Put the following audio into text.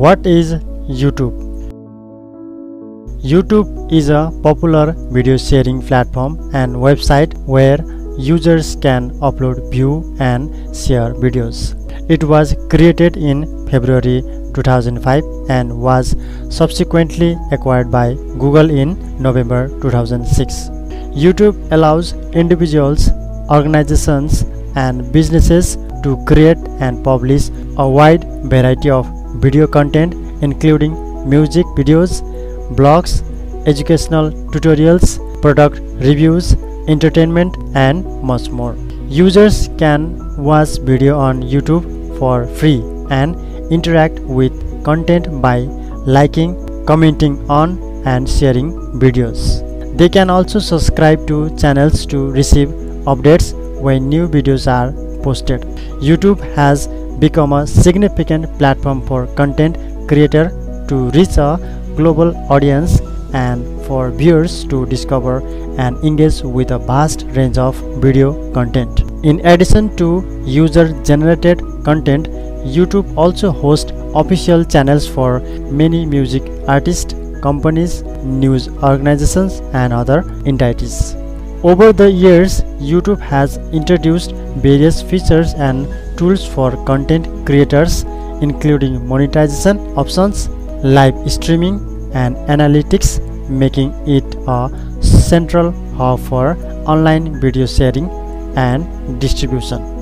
What is YouTube? YouTube is a popular video sharing platform and website where users can upload, view, and share videos. It was created in February 2005 and was subsequently acquired by Google in November 2006. YouTube allows individuals, organizations, and businesses to create and publish a wide variety of video content, including music videos, blogs, educational tutorials, product reviews, entertainment, and much more. Users can watch video on YouTube for free and interact with content by liking, commenting on, and sharing videos. They can also subscribe to channels to receive updates when new videos are posted. YouTube has become a significant platform for content creators to reach a global audience and for viewers to discover and engage with a vast range of video content. In addition to user-generated content, YouTube also hosts official channels for many music artists, companies, news organizations, and other entities. Over the years, YouTube has introduced various features and tools for content creators, including monetization options, live streaming, and analytics, making it a central hub for online video sharing and distribution.